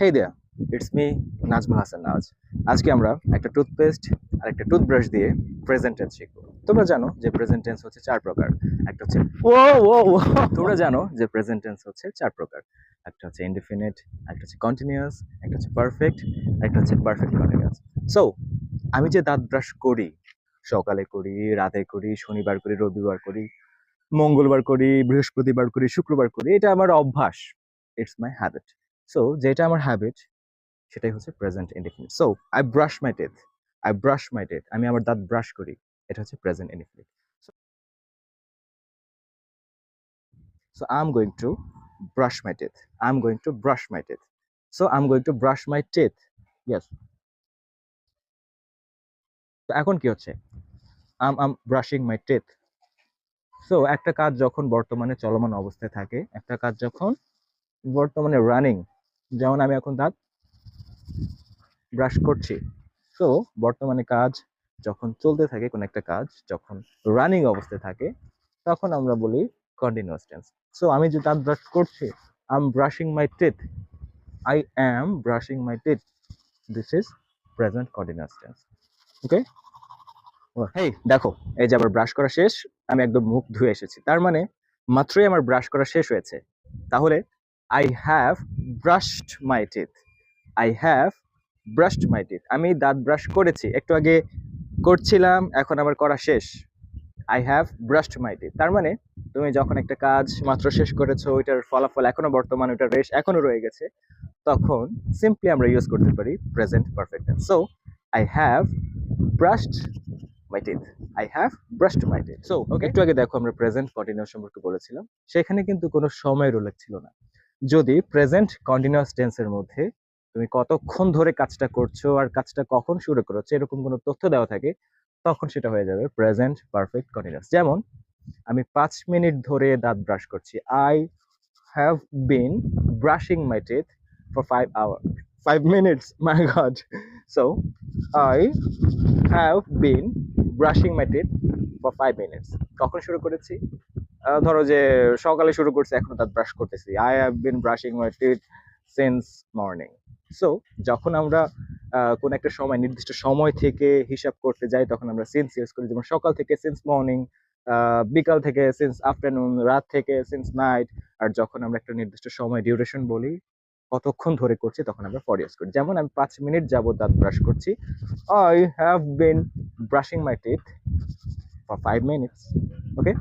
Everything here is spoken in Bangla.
Hey there, it's me Nazmul Hasan Naz. আজকে আমরা একটা টুথপেস্ট আর একটা টুথব্রাশ দিয়ে প্রেজেন্ট টেন্স শিখবো। তোমরা জানো যে প্রেজেন্ট টেন্স হচ্ছে চার প্রকার। একটা হচ্ছে ও ও ও তোমরা জানো যে প্রেজেন্ট টেন্স হচ্ছে চার প্রকার। একটা হচ্ছে ইনডিফিনিট, একটা হচ্ছে কন্টিনিউয়াস, একটা হচ্ছে পারফেক্ট, একটা হচ্ছে পারফেক্ট কন্টিনিউয়াস। সো আমি যে দাঁত ব্রাশ করি, সকালে করি, রাতে করি, শনিবার করি, রবিবার করি, মঙ্গলবার করি, বৃহস্পতিবার করি, শুক্রবার করি, এটা আমার অভ্যাস। It's my habit. সো যেটা আমার হ্যাবিট সেটাই হচ্ছে present indefinite. So I brush my teeth, I brush my teeth, আমি আমার দাঁত ব্রাশ করি, এটা হচ্ছে present indefinite. So I am going to brush my teeth, I am going to brush my teeth, so I am going to brush my teeth. Yes. তো এখন কি হচ্ছে? আম ব্রাশিং মাই টিথ। সো একটা কাজ যখন বর্তমানে চলমান অবস্থায় থাকে, একটা কাজ যখন বর্তমানে রানিং, যেমন আমি এখন দাঁত ব্রাশ করছি। সো বর্তমানে কাজ যখন চলতে থাকে, কোনো একটা কাজ যখন রানিং অবস্থায় থাকে, তখন আমরা বলি কন্টিনিউয়াস টেন্স। সো আমি যে দাঁত ব্রাশ করছি, I am brushing my teeth, I am brushing my teeth, this is present continuous tense. Okay. Hey দেখো, এই যে আবার ব্রাশ করা শেষ, আমি একদম মুখ ধুয়ে এসেছি, তার মানে মাত্রই আমার ব্রাশ করা শেষ হয়েছে। তাহলে I have brushed my teeth, I have brushed my teeth, আমি দাঁত ব্রাশ করেছি, একটু আগে করছিলাম, এখন আমার করা শেষ। I have brushed my teeth, তার মানে তুমি যখন একটা কাজ মাত্র শেষ করেছো, ওইটার ফলাফল এখনো বর্তমান, ওইটার রেশ এখনো রয়ে গেছে, তখন সিম্পলি আমরা ইউজ করতে পারি present perfect tense. So I have brushed my teeth, I have brushed my teeth. So একটু আগে দেখো আমরা প্রেজেন্ট কন্টিনিউয়াস সম্পর্কে বলেছিলাম, সেখানে কিন্তু কোনো সময়ের উল্লেখ ছিল না। যদি প্রেজেন্ট কন্টিনিউয়াস টেন্সের মধ্যে তুমি কতক্ষণ ধরে কাজটা করছো আর কাজটা কখন শুরু করেছো এরকম কোনো তথ্য দেওয়া থাকে, তখন সেটা হয়ে যাবে প্রেজেন্ট পারফেক্ট কন্টিনিউয়াস। যেমন আমি 5 মিনিট ধরে দাঁত ব্রাশ করছি, I have been brushing my teeth for 5 hour, 5 minutes, my god. So I have been brushing my teeth for 5 minutes. কখন শুরু করেছি? ধরো যে সকালে শুরু করছি, এখনো দাঁত ব্রাশ করতেছি, I have been brushing my teeth since morning. So যখন আমরা কোন একটা সময়, নির্দিষ্ট সময় থেকে হিসাব করতে যাই, তখন আমরা সিন্স ইউজ করি। যেমন সকাল থেকে সিন্স মর্নিং, বিকাল থেকে সিন্স আফটারনুন, রাত থেকে সিন্স নাইট। আর যখন আমরা একটা নির্দিষ্ট সময় ডিউরেশন বলি, কতক্ষণ ধরে করছি, তখন আমরা ফর ইউজ করি। যেমন আমি 5 মিনিট যাবত দাঁত ব্রাশ করছি, I have been brushing my teeth for 5 minutes. Okay.